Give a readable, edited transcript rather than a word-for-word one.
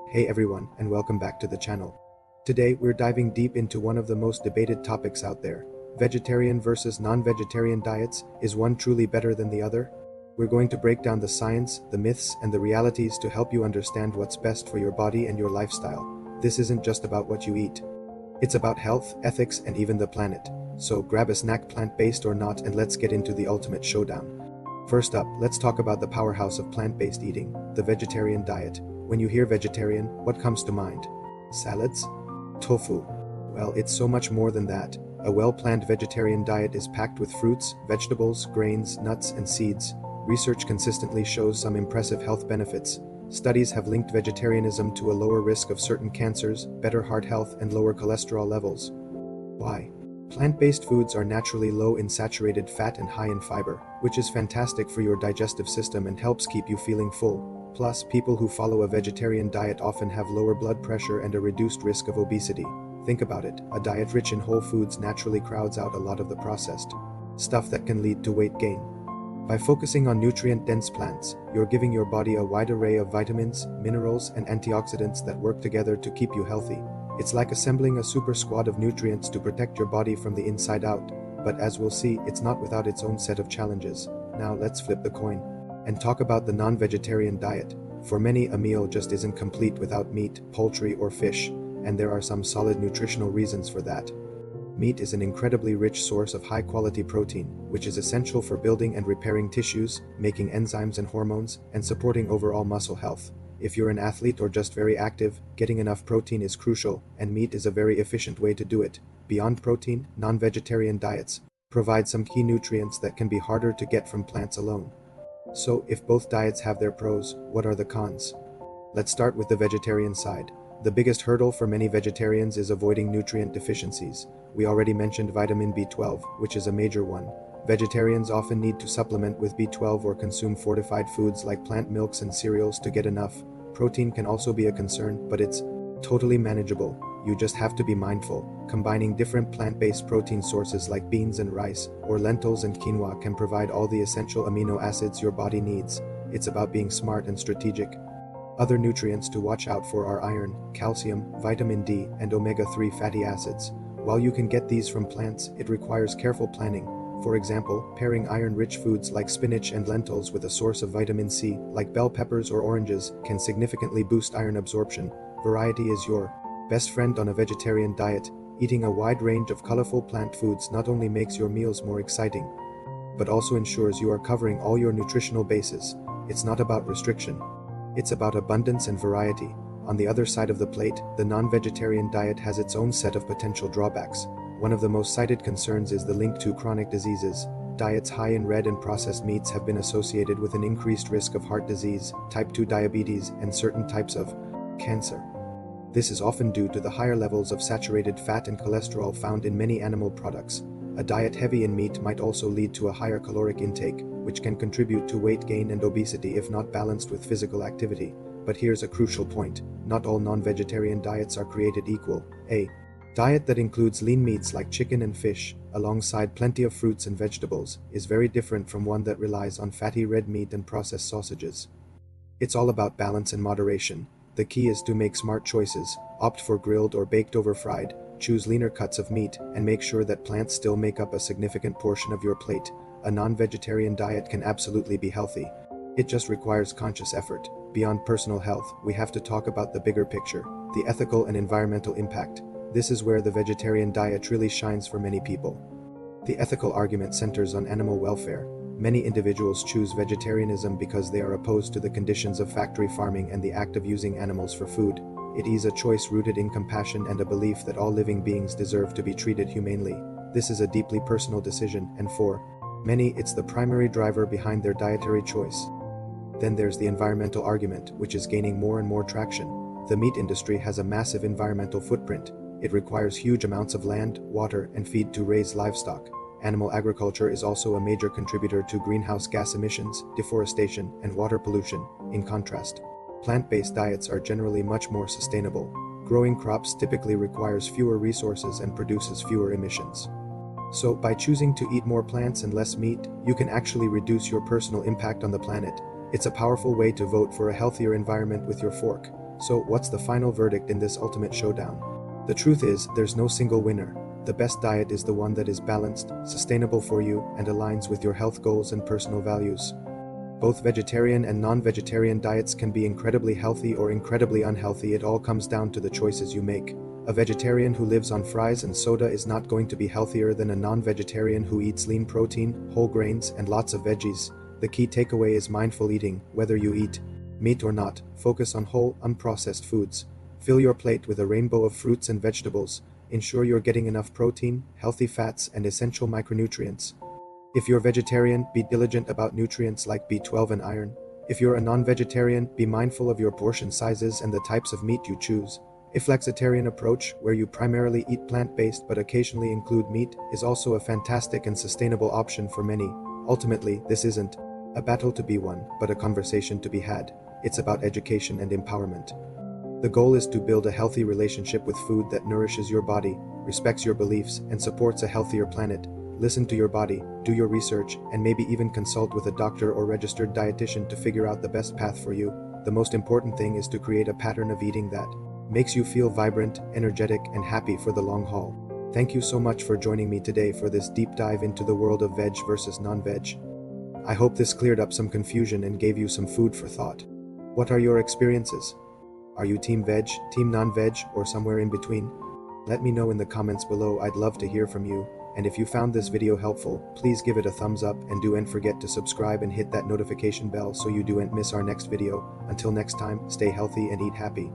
Hey everyone, and welcome back to the channel. Today we're diving deep into one of the most debated topics out there. Vegetarian versus non-vegetarian diets. Is one truly better than the other? We're going to break down the science, the myths, and the realities to help you understand what's best for your body and your lifestyle. This isn't just about what you eat. It's about health, ethics, and even the planet. So grab a snack, plant-based or not, and let's get into the ultimate showdown. First up, let's talk about the powerhouse of plant-based eating, the vegetarian diet. When you hear vegetarian, what comes to mind? Salads? Tofu? Well, it's so much more than that. A well-planned vegetarian diet is packed with fruits, vegetables, grains, nuts, and seeds. Research consistently shows some impressive health benefits. Studies have linked vegetarianism to a lower risk of certain cancers, better heart health, and lower cholesterol levels. Why? Plant-based foods are naturally low in saturated fat and high in fiber, which is fantastic for your digestive system and helps keep you feeling full. Plus, people who follow a vegetarian diet often have lower blood pressure and a reduced risk of obesity. Think about it, a diet rich in whole foods naturally crowds out a lot of the processed stuff that can lead to weight gain. By focusing on nutrient-dense plants, you're giving your body a wide array of vitamins, minerals, and antioxidants that work together to keep you healthy. It's like assembling a super squad of nutrients to protect your body from the inside out, but as we'll see, it's not without its own set of challenges. Now let's flip the coin and talk about the non-vegetarian diet. For many, a meal just isn't complete without meat, poultry, or fish, and there are some solid nutritional reasons for that. Meat is an incredibly rich source of high-quality protein, which is essential for building and repairing tissues, making enzymes and hormones, and supporting overall muscle health. If you're an athlete or just very active, getting enough protein is crucial, and meat is a very efficient way to do it. Beyond protein, non-vegetarian diets provide some key nutrients that can be harder to get from plants alone. So, if both diets have their pros, what are the cons? Let's start with the vegetarian side. The biggest hurdle for many vegetarians is avoiding nutrient deficiencies. We already mentioned vitamin B12, which is a major one. Vegetarians often need to supplement with B12 or consume fortified foods like plant milks and cereals to get enough. Protein can also be a concern, but it's totally manageable. You just have to be mindful. Combining different plant-based protein sources like beans and rice, or lentils and quinoa can provide all the essential amino acids your body needs. It's about being smart and strategic. Other nutrients to watch out for are iron, calcium, vitamin D, and omega-3 fatty acids. While you can get these from plants, it requires careful planning. For example, pairing iron-rich foods like spinach and lentils with a source of vitamin C, like bell peppers or oranges, can significantly boost iron absorption. Variety is your best friend on a vegetarian diet. Eating a wide range of colorful plant foods not only makes your meals more exciting, but also ensures you are covering all your nutritional bases. It's not about restriction. It's about abundance and variety. On the other side of the plate, the non-vegetarian diet has its own set of potential drawbacks. One of the most cited concerns is the link to chronic diseases. Diets high in red and processed meats have been associated with an increased risk of heart disease, type 2 diabetes, and certain types of cancer. This is often due to the higher levels of saturated fat and cholesterol found in many animal products. A diet heavy in meat might also lead to a higher caloric intake, which can contribute to weight gain and obesity if not balanced with physical activity. But here's a crucial point. Not all non-vegetarian diets are created equal. A diet that includes lean meats like chicken and fish, alongside plenty of fruits and vegetables, is very different from one that relies on fatty red meat and processed sausages. It's all about balance and moderation. The key is to make smart choices, opt for grilled or baked over fried, choose leaner cuts of meat, and make sure that plants still make up a significant portion of your plate. A non-vegetarian diet can absolutely be healthy. It just requires conscious effort. Beyond personal health, we have to talk about the bigger picture, the ethical and environmental impact. This is where the vegetarian diet really shines for many people. The ethical argument centers on animal welfare. Many individuals choose vegetarianism because they are opposed to the conditions of factory farming and the act of using animals for food. It is a choice rooted in compassion and a belief that all living beings deserve to be treated humanely. This is a deeply personal decision, and for many, it's the primary driver behind their dietary choice. Then there's the environmental argument, which is gaining more and more traction. The meat industry has a massive environmental footprint. It requires huge amounts of land, water, and feed to raise livestock. Animal agriculture is also a major contributor to greenhouse gas emissions, deforestation, and water pollution. In contrast, plant-based diets are generally much more sustainable. Growing crops typically requires fewer resources and produces fewer emissions. So, by choosing to eat more plants and less meat, you can actually reduce your personal impact on the planet. It's a powerful way to vote for a healthier environment with your fork. So what's the final verdict in this ultimate showdown? The truth is, there's no single winner. The best diet is the one that is balanced, sustainable for you, and aligns with your health goals and personal values. Both vegetarian and non-vegetarian diets can be incredibly healthy or incredibly unhealthy. It all comes down to the choices you make. A vegetarian who lives on fries and soda is not going to be healthier than a non-vegetarian who eats lean protein, whole grains, and lots of veggies. The key takeaway is mindful eating. Whether you eat meat or not, focus on whole, unprocessed foods. Fill your plate with a rainbow of fruits and vegetables. Ensure you're getting enough protein, healthy fats, and essential micronutrients. If you're vegetarian, be diligent about nutrients like B12 and iron. If you're a non-vegetarian, be mindful of your portion sizes and the types of meat you choose. A flexitarian approach, where you primarily eat plant-based but occasionally include meat, is also a fantastic and sustainable option for many. Ultimately, this isn't a battle to be won, but a conversation to be had. It's about education and empowerment. The goal is to build a healthy relationship with food that nourishes your body, respects your beliefs, and supports a healthier planet. Listen to your body, do your research, and maybe even consult with a doctor or registered dietitian to figure out the best path for you. The most important thing is to create a pattern of eating that makes you feel vibrant, energetic, and happy for the long haul. Thank you so much for joining me today for this deep dive into the world of veg versus non-veg. I hope this cleared up some confusion and gave you some food for thought. What are your experiences? Are you team veg, team non-veg, or somewhere in between? Let me know in the comments below. I'd love to hear from you. And if you found this video helpful, please give it a thumbs up and don't forget to subscribe and hit that notification bell so you don't miss our next video. Until next time, stay healthy and eat happy.